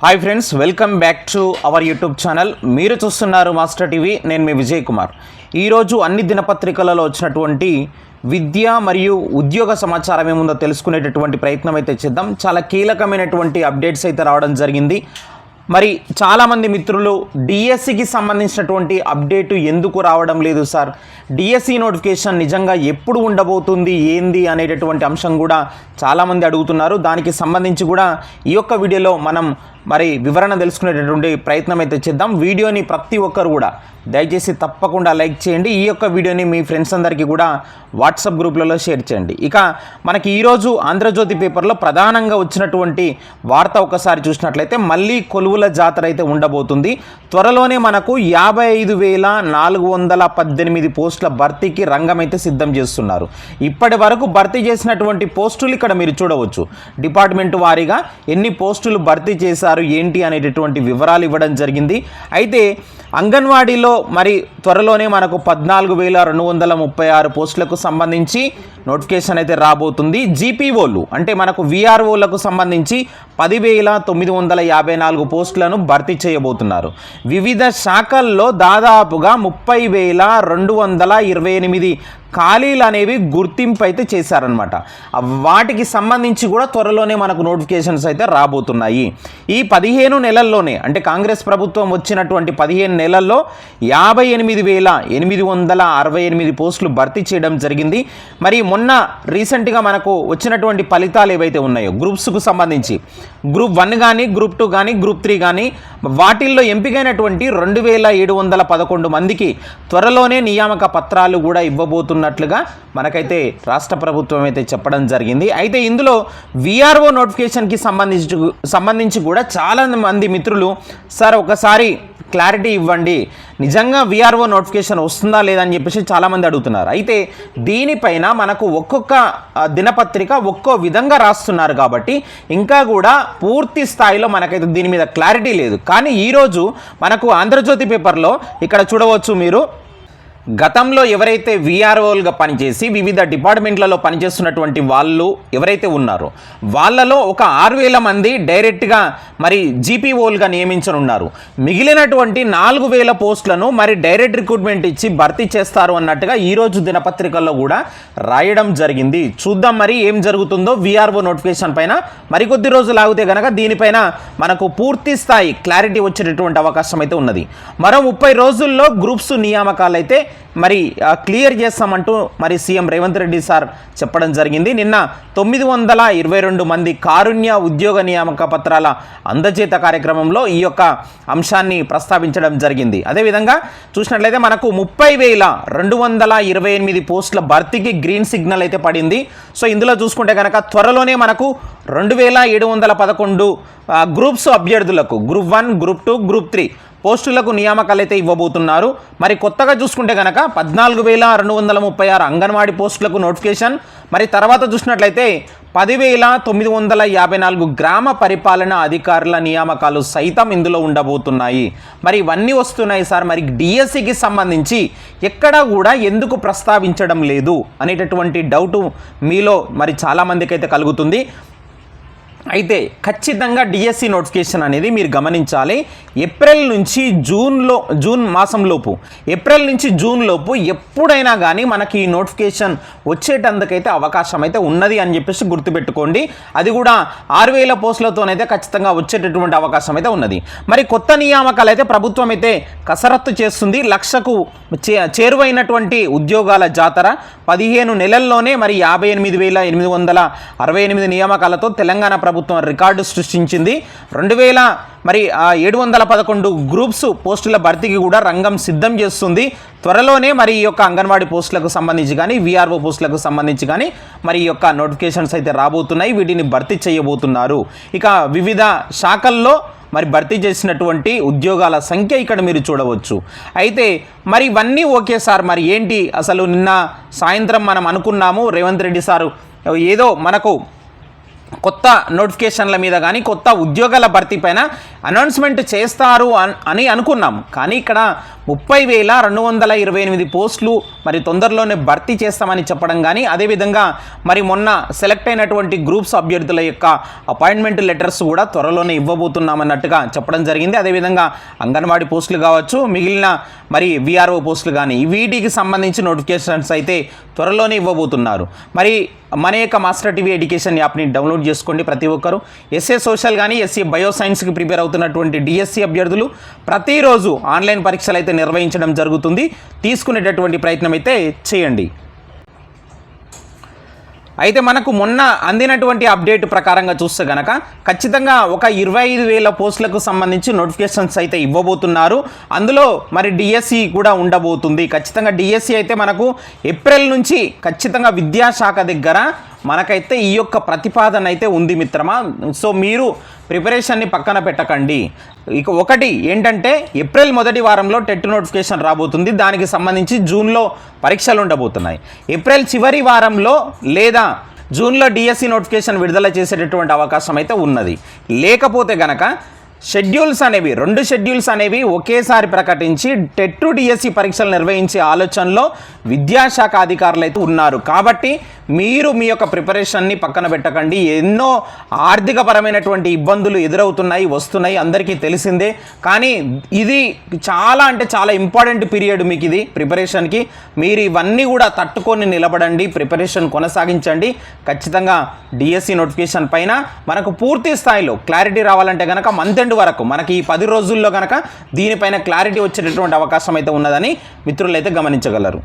Hi friends, welcome back to our YouTube channel. మీరు చూస్తున్నారు master TV. నేను మీ విజయ్ కుమార్. ఈరోజు అన్ని దినపత్రికలలో వచ్చినటువంటి విద్య మరియు ఉద్యోగ సమాచారం ఏముందో తెలుసుకునేటటువంటి ప్రయత్నం అయితే చేద్దాం. చాలా కీలకమైనటువంటి అప్డేట్స్ అయితే రావడం జరిగింది. మరి చాలామంది మిత్రులు డిఎస్సికి సంబంధించినటువంటి అప్డేట్ ఎందుకు రావడం లేదు సార్, డిఎస్సి నోటిఫికేషన్ నిజంగా ఎప్పుడు ఉండబోతుంది ఏంది అనేటటువంటి అంశం కూడా చాలామంది అడుగుతున్నారు. దానికి సంబంధించి కూడా ఈ యొక్క వీడియోలో మనం మరి వివరణ తెలుసుకునేటటువంటి ప్రయత్నం అయితే చేద్దాం. వీడియోని ప్రతి ఒక్కరు కూడా దయచేసి తప్పకుండా లైక్ చేయండి. ఈ యొక్క వీడియోని మీ ఫ్రెండ్స్ అందరికీ కూడా వాట్సాప్ గ్రూప్లలో షేర్ చేయండి. ఇక మనకి ఈరోజు ఆంధ్రజ్యోతి పేపర్లో ప్రధానంగా వచ్చినటువంటి వార్త ఒకసారి చూసినట్లయితే మళ్ళీ కొలువుల జాతర అయితే ఉండబోతుంది. త్వరలోనే మనకు 55,418 పోస్టుల భర్తీకి రంగం అయితే సిద్ధం చేస్తున్నారు. ఇప్పటి వరకు భర్తీ చేసినటువంటి పోస్టులు ఇక్కడ మీరు చూడవచ్చు. డిపార్ట్మెంట్ వారీగా ఎన్ని పోస్టులు భర్తీ చేశారు ఏంటి అనేటటువంటి వివరాలు ఇవ్వడం జరిగింది. అయితే అంగన్వాడీలో మరి త్వరలోనే మనకు 14,236 పోస్టులకు సంబంధించి నోటిఫికేషన్ అయితే రాబోతుంది. జీపీఓలు అంటే మనకు విఆర్ఓలకు సంబంధించి 10,954 పోస్టులను భర్తీ చేయబోతున్నారు. వివిధ శాఖల్లో దాదాపుగా 30,228 ఖాళీలు అనేవి గుర్తింపు అయితే చేశారనమాట. వాటికి సంబంధించి కూడా త్వరలోనే మనకు నోటిఫికేషన్స్ అయితే రాబోతున్నాయి. ఈ 15 నెలల్లోనే అంటే కాంగ్రెస్ ప్రభుత్వం వచ్చినటువంటి 15 నెలల్లో 58,868 పోస్టులు భర్తీ చేయడం జరిగింది. మరి మొన్న రీసెంట్గా మనకు వచ్చినటువంటి ఫలితాలు ఏవైతే ఉన్నాయో గ్రూప్స్కు సంబంధించి గ్రూప్ 1 కానీ గ్రూప్ 2 కానీ గ్రూప్ 3 కానీ వాటిల్లో ఎంపికైనటువంటి 2,711 మందికి త్వరలోనే నియామక పత్రాలు కూడా ఇవ్వబోతున్నట్లుగా మనకైతే రాష్ట్ర ప్రభుత్వం అయితే చెప్పడం జరిగింది. అయితే ఇందులో విఆర్ఓ నోటిఫికేషన్కి సంబంధించి కూడా చాలా మంది మిత్రులు సార్ ఒకసారి క్లారిటీ ఇవ్వండి, నిజంగా విఆర్ఓ నోటిఫికేషన్ వస్తుందా లేదని చెప్పేసి చాలామంది అడుగుతున్నారు. అయితే దీనిపైన మనకు ఒక్కొక్క దినపత్రిక ఒక్కో విధంగా రాస్తున్నారు కాబట్టి ఇంకా కూడా పూర్తి స్థాయిలో మనకైతే దీని మీద క్లారిటీ లేదు. కానీ ఈరోజు మనకు ఆంధ్రజ్యోతి పేపర్లో ఇక్కడ చూడవచ్చు మీరు, గతంలో ఎవరైతే విఆర్ఓలుగా పనిచేసి వివిధ డిపార్ట్మెంట్లలో పనిచేస్తున్నటువంటి వాళ్ళు ఎవరైతే ఉన్నారో వాళ్ళలో ఒక 6,000 మంది డైరెక్ట్గా మరి జీపీఓలుగా నియమించనున్నారు. మిగిలినటువంటి 4,000 పోస్టులను మరి డైరెక్ట్ రిక్రూట్మెంట్ ఇచ్చి భర్తీ చేస్తారు అన్నట్టుగా ఈరోజు దినపత్రికల్లో కూడా రాయడం జరిగింది. చూద్దాం మరి ఏం జరుగుతుందో విఆర్ఓ నోటిఫికేషన్ పైన. మరికొద్ది రోజులు ఆగితే కనుక దీనిపైన మనకు పూర్తి స్థాయి క్లారిటీ వచ్చేటటువంటి అవకాశం అయితే ఉన్నది. మరో 30 రోజుల్లో గ్రూప్స్ నియామకాలు అయితే మరి క్లియర్ చేస్తామంటూ మరి సీఎం రేవంత్ రెడ్డి సార్ చెప్పడం జరిగింది. నిన్న 922 మంది కారుణ్య ఉద్యోగ నియామక పత్రాల అందజేత కార్యక్రమంలో ఈ యొక్క అంశాన్ని ప్రస్తావించడం జరిగింది. అదేవిధంగా చూసినట్లయితే మనకు 30,228 పోస్టుల భర్తీకి గ్రీన్ సిగ్నల్ అయితే పడింది. సో ఇందులో చూసుకుంటే కనుక త్వరలోనే మనకు 2,711 గ్రూప్స్ అభ్యర్థులకు గ్రూప్ 1, గ్రూప్ 2, గ్రూప్ 3 పోస్టులకు నియామకాలు అయితే ఇవ్వబోతున్నారు. మరి కొత్తగా చూసుకుంటే కనుక 14,236 అంగన్వాడీ పోస్టులకు నోటిఫికేషన్, మరి తర్వాత చూసినట్లయితే 10,954 గ్రామ పరిపాలన అధికారుల నియామకాలు సైతం ఇందులో ఉండబోతున్నాయి. మరి ఇవన్నీ వస్తున్నాయి సార్, మరి డిఎస్సికి సంబంధించి ఎక్కడా కూడా ఎందుకు ప్రస్తావించడం లేదు అనేటటువంటి డౌటు మీలో మరి చాలామందికి అయితే కలుగుతుంది. అయితే ఖచ్చితంగా డిఎస్సి నోటిఫికేషన్ అనేది మీరు గమనించాలి. ఏప్రిల్ నుంచి జూన్ మాసంలోపు ఎప్పుడైనా కానీ మనకి ఈ నోటిఫికేషన్ వచ్చేటందుకైతే అవకాశం అయితే ఉన్నది అని చెప్పేసి గుర్తుపెట్టుకోండి. అది కూడా 6,000 పోస్టులతోనైతే ఖచ్చితంగా వచ్చేటటువంటి అవకాశం అయితే ఉన్నది. మరి కొత్త నియామకాలు అయితే ప్రభుత్వం అయితే కసరత్తు చేస్తుంది. 1,00,000కు చేరువైనటువంటి ఉద్యోగాల జాతర 15 నెలల్లోనే మరి 58,868 నియామకాలతో తెలంగాణ ప్రభుత్వం రికార్డు సృష్టించింది. 2,711 గ్రూప్స్ పోస్టుల భర్తీకి కూడా రంగం సిద్ధం చేస్తుంది. త్వరలోనే మరి ఈ యొక్క అంగన్వాడీ పోస్టులకు సంబంధించి కానీ విఆర్ఓ పోస్టులకు సంబంధించి కానీ మరి ఈ యొక్క నోటిఫికేషన్స్ అయితే రాబోతున్నాయి. వీటిని భర్తీ చేయబోతున్నారు. ఇక వివిధ శాఖల్లో మరి భర్తీ చేసినటువంటి ఉద్యోగాల సంఖ్య ఇక్కడ మీరు చూడవచ్చు. అయితే మరి ఇవన్నీ ఓకే సార్, మరి ఏంటి అసలు నిన్న సాయంత్రం మనం అనుకున్నాము రేవంత్ రెడ్డి సారు ఏదో మనకు కొత్త నోటిఫికేషన్ల మీద కానీ కొత్త ఉద్యోగాల భర్తీ పైన అనౌన్స్మెంట్ చేస్తారు అని అనుకున్నాం. కానీ ఇక్కడ 30,228 పోస్టులు మరి తొందరలోనే భర్తీ చేస్తామని చెప్పడం కానీ, అదేవిధంగా మరి మొన్న సెలెక్ట్ అయినటువంటి గ్రూప్స్ అభ్యర్థుల యొక్క అపాయింట్మెంట్ లెటర్స్ కూడా త్వరలోనే ఇవ్వబోతున్నామన్నట్టుగా చెప్పడం జరిగింది. అదేవిధంగా అంగన్వాడీ పోస్టులు కావచ్చు, మిగిలిన మరి విఆర్ఓ పోస్టులు కానీ వీటికి సంబంధించి నోటిఫికేషన్స్ అయితే త్వరలోనే ఇవ్వబోతున్నారు. మరి మన యొక్క మాస్టర్ టీవీ ఎడ్యుకేషన్ యాప్ని డౌన్లోడ్ చేసుకోండి ప్రతి ఒక్కరు. ఎస్ఏ సోషల్ కానీ ఎస్సీ బయో సైన్స్కి ప్రిపేర్ అవుతున్నటువంటి డిఎస్సి అభ్యర్థులు ప్రతిరోజు ఆన్లైన్ పరీక్షలు అయితే నిర్వహించడం జరుగుతుంది. తీసుకునేటటువంటి ప్రయత్నం అయితే చేయండి. అయితే మనకు మొన్న అందినటువంటి అప్డేట్ ప్రకారంగా చూస్తే గనక ఖచ్చితంగా ఒక 25,000 పోస్టులకు సంబంధించి నోటిఫికేషన్స్ అయితే ఇవ్వబోతున్నారు. అందులో మరి డిఎస్సి కూడా ఉండబోతుంది. ఖచ్చితంగా డిఎస్సి అయితే మనకు ఏప్రిల్ నుంచి ఖచ్చితంగా విద్యాశాఖ దగ్గర మనకైతే ఈ యొక్క ప్రతిపాదన అయితే ఉంది మిత్రమా. సో మీరు ప్రిపరేషన్ని పక్కన పెట్టకండి. ఇక ఒకటి ఏంటంటే ఏప్రిల్ మొదటి వారంలో టెట్ నోటిఫికేషన్ రాబోతుంది. దానికి సంబంధించి జూన్లో పరీక్షలు ఉండబోతున్నాయి. ఏప్రిల్ చివరి వారంలో లేదా జూన్లో డిఎస్సి నోటిఫికేషన్ విడుదల చేసేటటువంటి అవకాశం అయితే ఉన్నది. లేకపోతే గనక షెడ్యూల్స్ అనేవి 2 షెడ్యూల్స్ అనేవి ఒకేసారి ప్రకటించి టెట్ డిఎస్సి పరీక్షలు నిర్వహించే ఆలోచనలో విద్యాశాఖ అధికారులు అయితే ఉన్నారు. కాబట్టి మీరు మీ యొక్క ప్రిపరేషన్ని పక్కన పెట్టకండి. ఎన్నో ఆర్థికపరమైనటువంటి ఇబ్బందులు ఎదురవుతున్నాయి, వస్తున్నాయి, అందరికీ తెలిసిందే. కానీ ఇది చాలా అంటే చాలా ఇంపార్టెంట్ పీరియడ్ మీకు ఇది ప్రిపరేషన్కి. మీరు ఇవన్నీ కూడా తట్టుకొని నిలబడండి, ప్రిపరేషన్ కొనసాగించండి. ఖచ్చితంగా డిఎస్సి నోటిఫికేషన్ పైన మనకు పూర్తి స్థాయిలో క్లారిటీ రావాలంటే కనుక మంత్ ఎండ్ వరకు మనకి ఈ 10 రోజుల్లో కనుక దీనిపైన క్లారిటీ వచ్చేటటువంటి అవకాశం అయితే ఉన్నదని మిత్రులు అయితే గమనించగలరు.